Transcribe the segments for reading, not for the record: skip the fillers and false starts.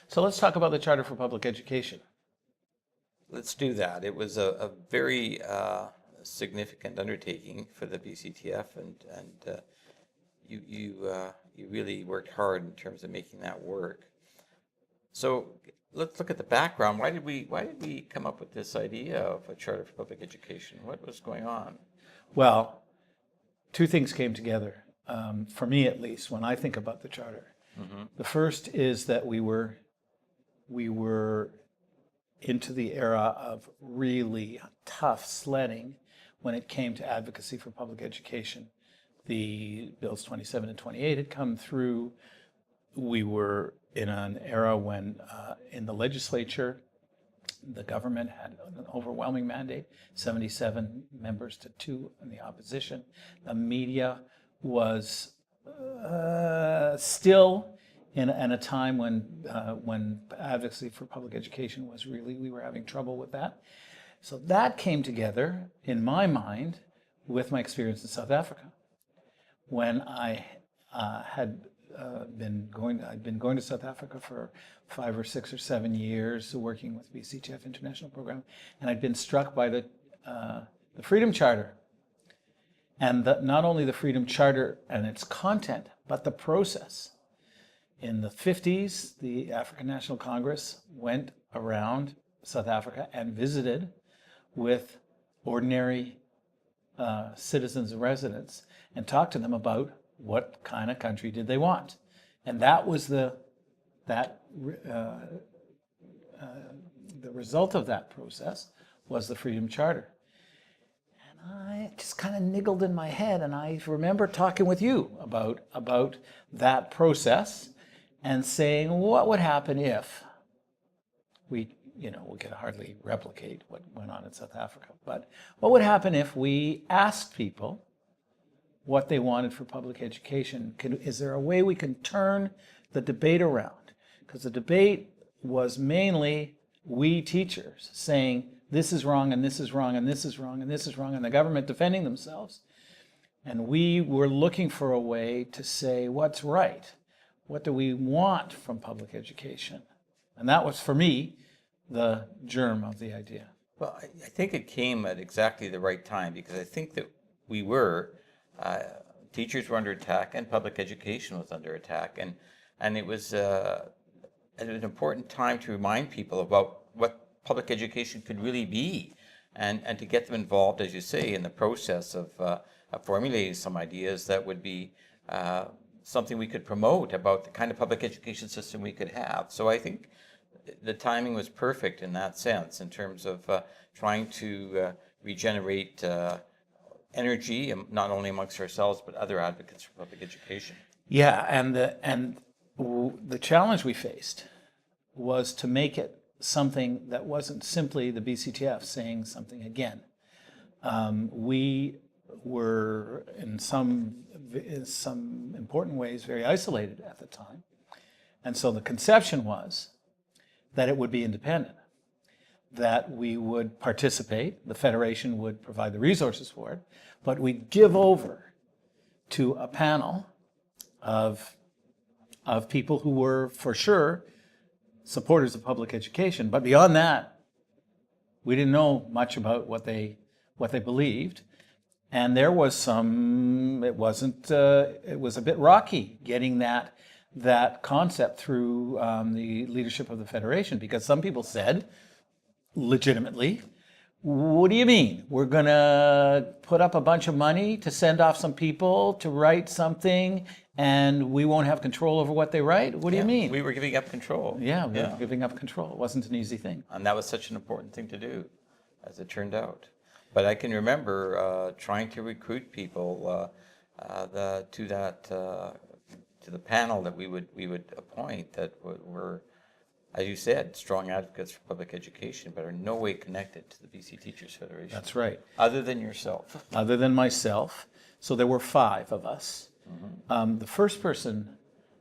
So let's talk about the Charter for Public Education. Let's do that. It was a very significant undertaking for the BCTF, and you really worked hard in terms of making that work. So let's look at the background. Why did we come up with this idea of a Charter for Public Education? What was going on? Well, two things came together, for me at least, when I think about the Charter. The first is that we were into the era of really tough sledding when it came to advocacy for public education. The Bills 27 and 28 had come through. We were in an era when in the legislature, the government had an overwhelming mandate, 77 members to 2 in the opposition. The media was still in a time when advocacy for public education was really, we were having trouble with that. So that came together, in my mind, with my experience in South Africa. When I I'd been going to South Africa for 5 or 6 or 7 years, working with BCTF International Program, and I'd been struck by the Freedom Charter, and not only the Freedom Charter and its content, but the process. In the 50s, the African National Congress went around South Africa and visited with ordinary citizens and residents and talked to them about what kind of country did they want. And that was the result of that process was the Freedom Charter. And I just kind of niggled in my head, and I remember talking with you about that process and saying, what would happen if we could hardly replicate what went on in South Africa, but what would happen if we asked people what they wanted for public education? Is there a way we can turn the debate around? Because the debate was mainly we teachers saying this is wrong and this is wrong and this is wrong and this is wrong, and the government defending themselves. And we were looking for a way to say what's right. What do we want from public education? And that was, for me, the germ of the idea. Well, I think it came at exactly the right time, because I think that we were, teachers were under attack and public education was under attack. And it was an important time to remind people about what public education could really be, and to get them involved, as you say, in the process of formulating some ideas that would be something we could promote about the kind of public education system we could have. So I think the timing was perfect in that sense, in terms of trying to regenerate energy, not only amongst ourselves, but other advocates for public education. Yeah, and the challenge we faced was to make it something that wasn't simply the BCTF saying something again. We were in some important ways very isolated at the time, and so the conception was that it would be independent, that we would participate, the Federation would provide the resources for it, but we'd give over to a panel of people who were for sure supporters of public education, but beyond that, we didn't know much about what they believed. And there was it was a bit rocky getting that concept through the leadership of the Federation, because some people said, legitimately, what do you mean? We're going to put up a bunch of money to send off some people to write something, and we won't have control over what they write? What do you mean? We were giving up control. Yeah, we were giving up control. It wasn't an easy thing. And that was such an important thing to do, as it turned out. But I can remember trying to recruit people to the panel that we would appoint, that were, as you said, strong advocates for public education, but are in no way connected to the BC Teachers Federation. That's right. Other than yourself. Other than myself. So there were 5 of us. Mm-hmm. The first person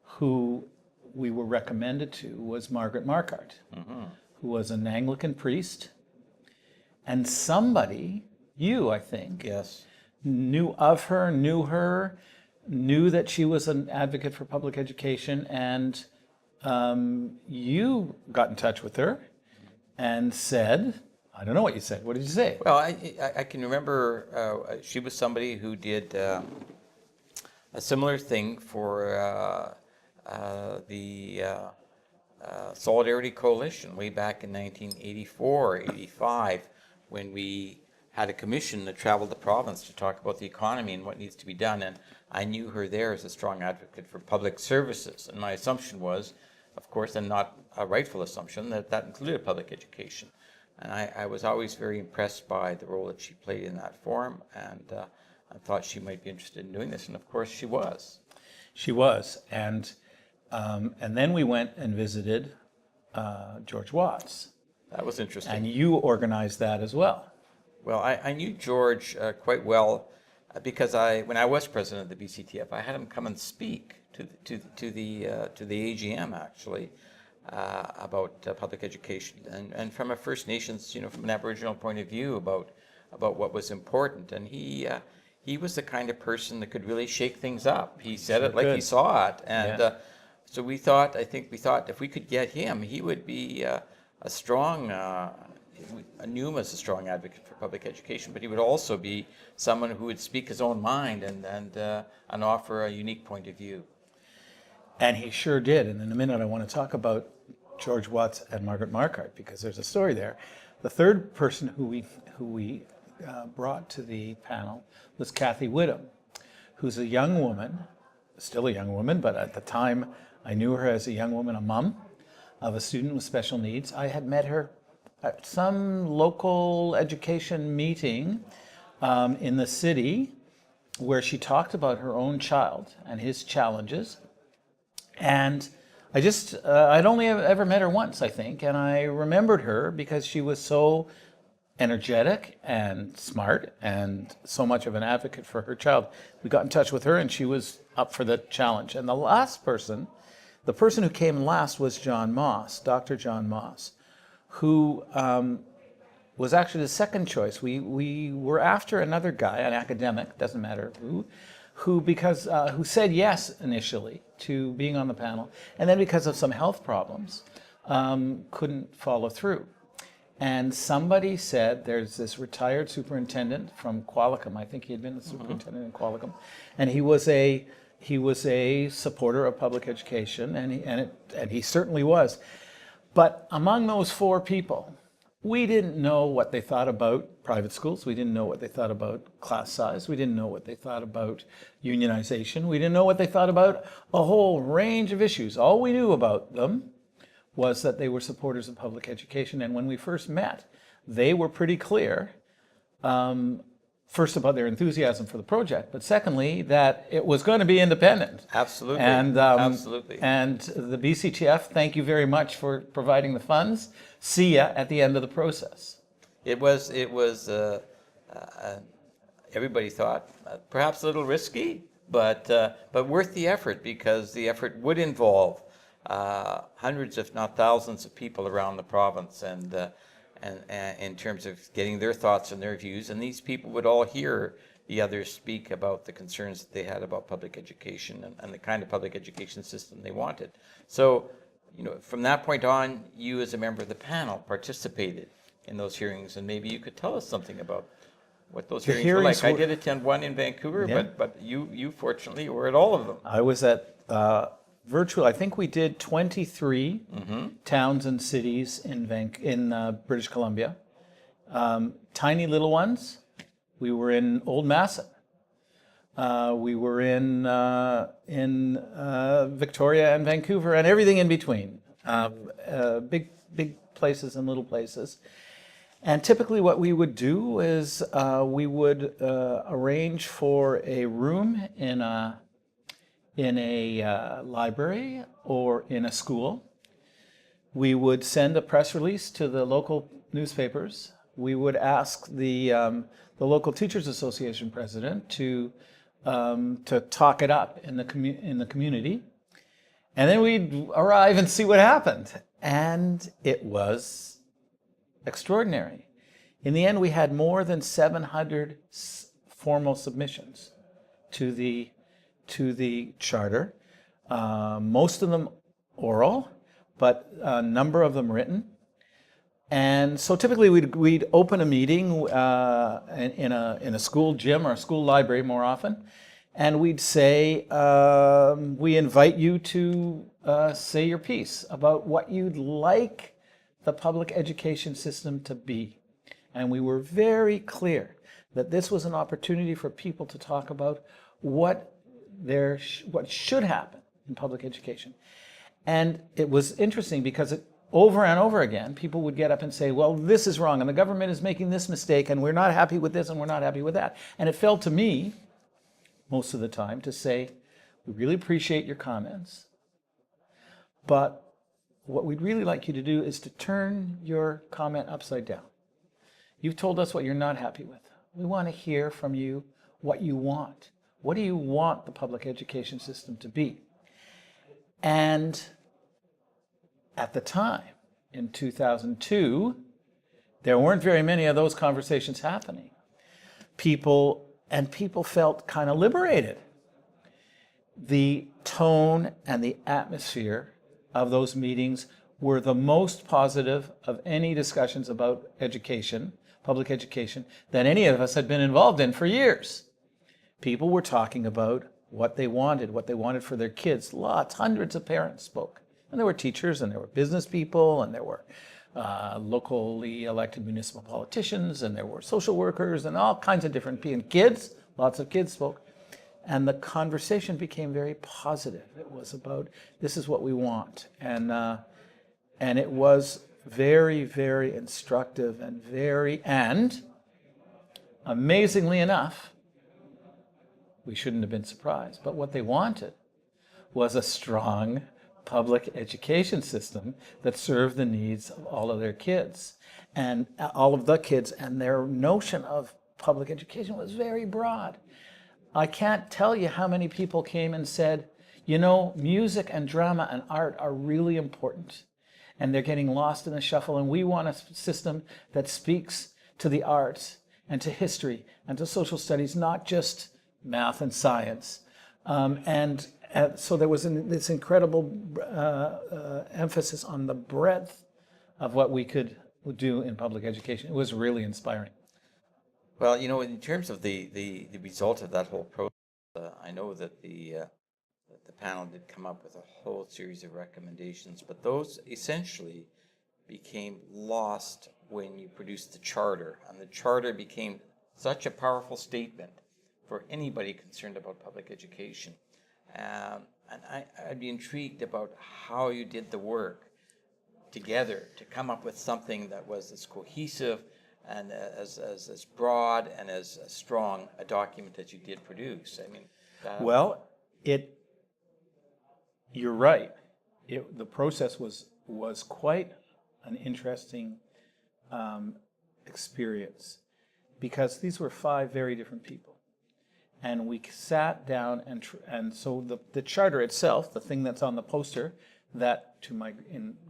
who we were recommended to was Margaret Markart, Mm-hmm. who was an Anglican priest. And somebody, you, I think, Yes. knew that she was an advocate for public education, and you got in touch with her and said, I don't know what you said. What did you say? Well, I can remember she was somebody who did a similar thing for the Solidarity Coalition way back in 1984, 85, when we had a commission that traveled the province to talk about the economy and what needs to be done. And I knew her there as a strong advocate for public services. And my assumption was, of course, and not a rightful assumption, that that included public education. And I was always very impressed by the role that she played in that forum, and I thought she might be interested in doing this, and of course she was. She was, and then we went and visited George Watts, That was interesting. and you organized that as well. Well, I knew George quite well because when I was president of the BCTF, I had him come and speak to the AGM actually about public education and from a First Nations, from an Aboriginal point of view about what was important. And he was the kind of person that could really shake things up. He said it like he saw it, and so we thought if we could get him, he would be a strong. I knew him as a strong advocate for public education, but he would also be someone who would speak his own mind and offer a unique point of view. And he sure did. And in a minute, I want to talk about George Watts and Margaret Markart, because there's a story there. The third person who we brought to the panel was Kathy Whittam, who's a young woman, still a young woman, but at the time I knew her as a young woman, a mom of a student with special needs. I had met her at some local education meeting in the city where she talked about her own child and his challenges. And I'd only ever met her once, I think, and I remembered her because she was so energetic and smart and so much of an advocate for her child. We got in touch with her and she was up for the challenge. And the person who came last was John Moss, Dr. John Moss, who was actually the second choice. We were after another guy, an academic, doesn't matter who said yes initially to being on the panel, and then because of some health problems, couldn't follow through. And somebody said, there's this retired superintendent from Qualicum. I think he had been the superintendent in Qualicum, and he was a supporter of public education, and he certainly was. But among those four people, we didn't know what they thought about private schools. We didn't know what they thought about class size. We didn't know what they thought about unionization. We didn't know what they thought about a whole range of issues. All we knew about them was that they were supporters of public education. And when we first met, they were pretty clear, first about their enthusiasm for the project, but secondly, that it was going to be independent. Absolutely. And, absolutely. And the BCTF, thank you very much for providing the funds. See ya at the end of the process. It was everybody thought perhaps a little risky, but worth the effort, because the effort would involve hundreds, if not thousands, of people around the province, and in terms of getting their thoughts and their views, and these people would all hear the others speak about the concerns that they had about public education and the kind of public education system they wanted. So, from that point on, you as a member of the panel participated in those hearings, and maybe you could tell us something about what those hearings were like. I did attend one in Vancouver, but you fortunately were at all of them. I was at virtual. I think we did 23 towns and cities in British Columbia. Tiny little ones. We were in Old Masson. We were in Victoria and Vancouver and everything in between. Big places and little places. And typically what we would do is we would arrange for a room in a library or in a school. We would send a press release to the local newspapers. We would ask the local Teachers Association president to talk it up in the community, and then we'd arrive and see what happened. And it was extraordinary. In the end, we had more than 700 formal submissions to the charter. Most of them oral, but a number of them written. And so typically we'd open a meeting in a school gym or a school library more often, and we'd say, we invite you to say your piece about what you'd like the public education system to be. And we were very clear that this was an opportunity for people to talk about what should happen in public education. And it was interesting because over and over again, people would get up and say, well, this is wrong, and the government is making this mistake, and we're not happy with this, and we're not happy with that. And it fell to me, most of the time, to say, we really appreciate your comments, but what we'd really like you to do is to turn your comment upside down. You've told us what you're not happy with. We want to hear from you what you want. What do you want the public education system to be? And at the time, in 2002, there weren't very many of those conversations happening. People felt kind of liberated. The tone and the atmosphere of those meetings were the most positive of any discussions about education, public education, that any of us had been involved in for years. People were talking about what they wanted for their kids. Hundreds of parents spoke. And there were teachers, and there were business people, and there were locally elected municipal politicians, and there were social workers, and all kinds of different people. And kids, lots of kids spoke. And the conversation became very positive. It was about, this is what we want. And it was very, very instructive and amazingly enough, we shouldn't have been surprised, but what they wanted was a strong public education system that served the needs of all of their kids. And all of the kids, and their notion of public education was very broad. I can't tell you how many people came and said, you know, music and drama and art are really important, and they're getting lost in the shuffle, and we want a system that speaks to the arts and to history and to social studies, not just math and science. So there was this incredible emphasis on the breadth of what we could do in public education. It was really inspiring. Well, you know, in terms of the result of that whole process, I know that the panel did come up with a whole series of recommendations, but those essentially became lost when you produced the charter, and the charter became such a powerful statement for anybody concerned about public education. And I'd be intrigued about how you did the work together to come up with something that was as cohesive and as broad and as strong a document that you did produce. I mean, well, you're right. The process was quite an interesting experience, because these were 5 very different people. And we sat down, and so the charter itself, the thing that's on the poster, that to my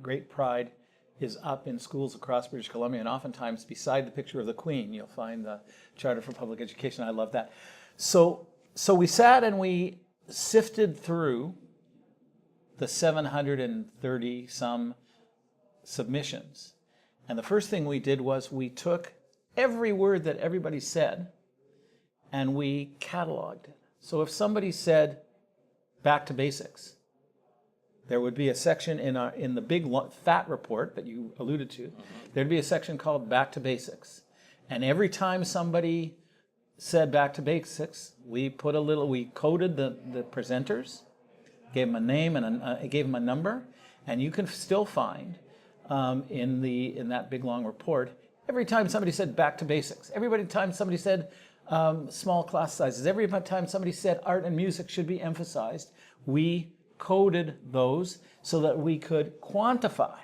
great pride is up in schools across British Columbia, and oftentimes beside the picture of the Queen, you'll find the Charter for Public Education. I love that. So we sat and we sifted through the 730 some submissions. And the first thing we did was we took every word that everybody said and we cataloged it. So if somebody said back to basics, there would be a section in the big fat report that you alluded to, there'd be a section called back to basics. And every time somebody said back to basics, we coded the presenters, gave them a name and gave them a number, and you can still find in that big long report, every time somebody said back to basics, every time somebody said small class sizes, every time somebody said art and music should be emphasized, we coded those so that we could quantify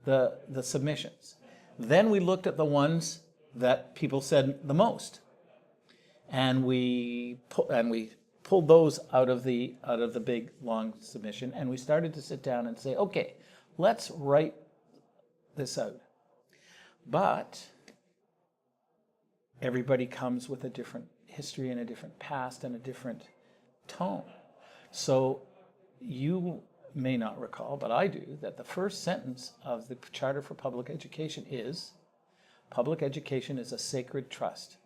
the submissions. Then we looked at the ones that people said the most, and we pulled those out of the big long submission, and we started to sit down and say, okay, let's write this out. But everybody comes with a different history and a different past and a different tone. So may not recall, but I do, that the first sentence of the Charter for Public Education is, public education is a sacred trust.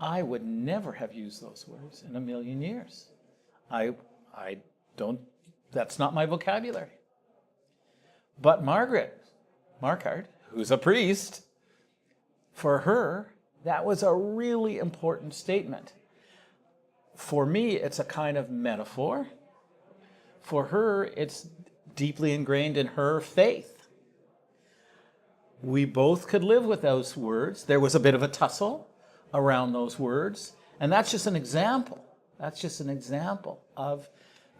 I would never have used those words in a million years. I don't, that's not my vocabulary. But Margaret Marquardt, who's a priest, for her, that was a really important statement. For me, it's a kind of metaphor. For her, it's deeply ingrained in her faith. We both could live with those words. There was a bit of a tussle around those words, and that's just an example. That's just an example of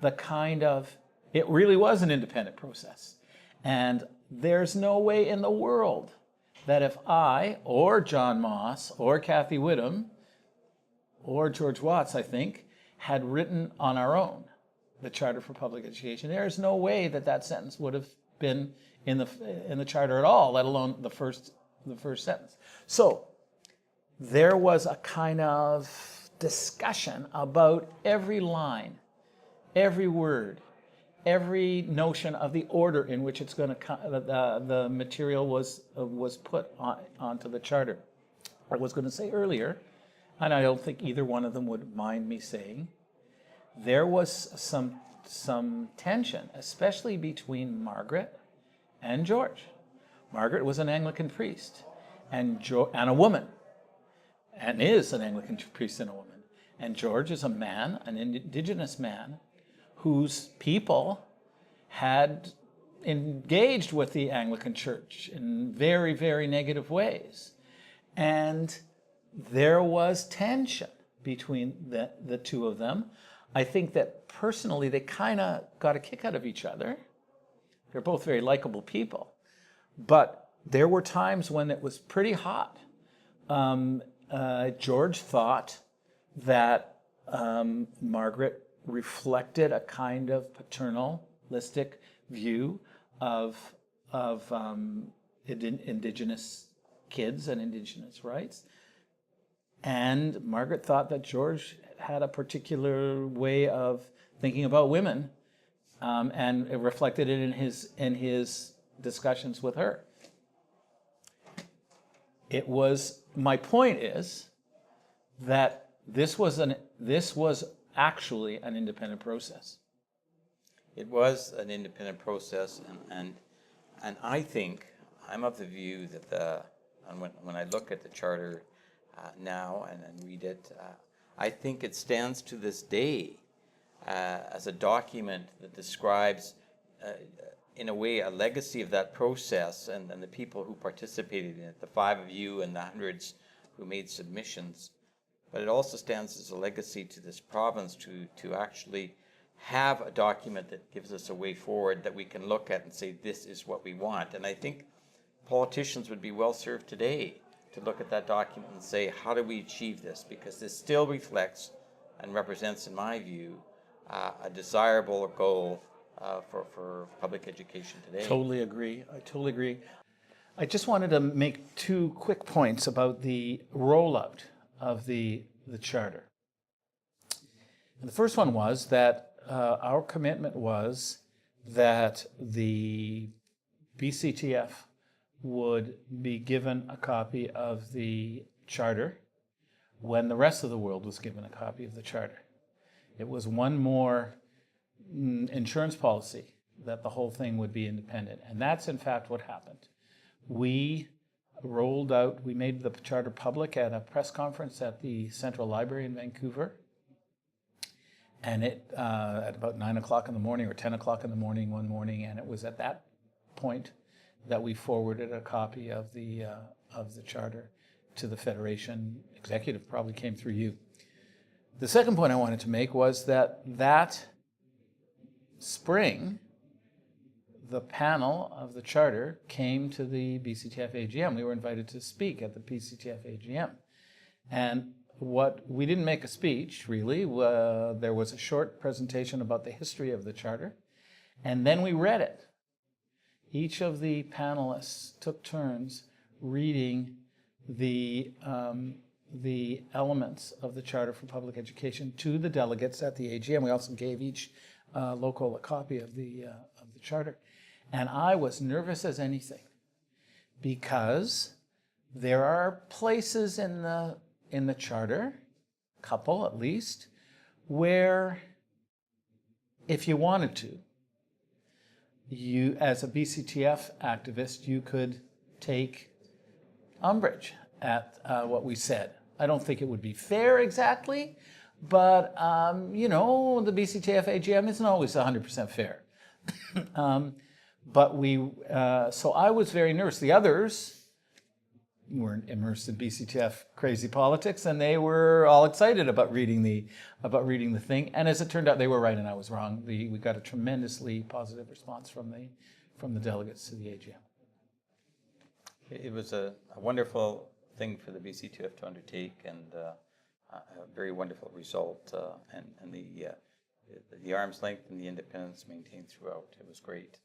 the kind of, it really was an independent process. And there's no way in the world that if I, or John Moss, or Kathy Whittam, or George Watts, I think, had written on our own the Charter for Public Education, there is no way that that sentence would have been in the Charter at all, let alone the first sentence. So there was a kind of discussion about every line, every word, every notion of the order in which it's going to the material was put onto the Charter. I was going to say earlier, and I don't think either one of them would mind me saying, there was some tension, especially between Margaret and George. Margaret was an Anglican priest and a woman, and is an Anglican priest and a woman. And George is a man, an Indigenous man, whose people had engaged with the Anglican Church in very, very negative ways. And there was tension between the two of them. I think that personally they kind of got a kick out of each other. They're both very likable people. But there were times when it was pretty hot. George thought that Margaret reflected a kind of paternalistic view of Indigenous kids and Indigenous rights. And Margaret thought that George had a particular way of thinking about women, and it reflected it in his discussions with her. My point is that this was actually an independent process. It was an independent process, and I think I'm of the view that when I look at the Charter now and read it, I think it stands to this day as a document that describes, in a way, a legacy of that process and the people who participated in it, the 5 of you and the hundreds who made submissions. But it also stands as a legacy to this province to actually have a document that gives us a way forward that we can look at and say, this is what we want. And I think politicians would be well served today to look at that document and say, how do we achieve this? Because this still reflects and represents, in my view, a desirable goal for public education today. Totally agree. I totally agree. I just wanted to make 2 quick points about the rollout of the Charter. And the first one was that our commitment was that the BCTF would be given a copy of the Charter when the rest of the world was given a copy of the Charter. It was one more insurance policy that the whole thing would be independent. And that's in fact what happened. We made the Charter public at a press conference at the Central Library in Vancouver. And at about 9 o'clock in the morning or 10 o'clock in the morning one morning, and it was at that point that we forwarded a copy of the Charter to the Federation executive. Probably came through you. The second point I wanted to make was that spring, the panel of the Charter came to the BCTF AGM. We were invited to speak at the BCTF AGM. And we didn't make a speech, really. There was a short presentation about the history of the Charter, and then we read it. Each of the panelists took turns reading the elements of the Charter for Public Education to the delegates at the AGM. We also gave each local a copy of the charter, and I was nervous as anything, because there are places in the charter, couple at least, where if you wanted to, you, as a BCTF activist, you could take umbrage at what we said. I don't think it would be fair exactly, but you know, the BCTF AGM isn't always 100% fair. But so I was very nervous. The others weren't immersed in BCTF crazy politics, and they were all excited about reading the thing. And as it turned out, they were right and I was wrong. We got a tremendously positive response from the delegates to the AGM. It was a wonderful thing for the BCTF to undertake, and a very wonderful result, and the arm's length and the independence maintained throughout. It was great.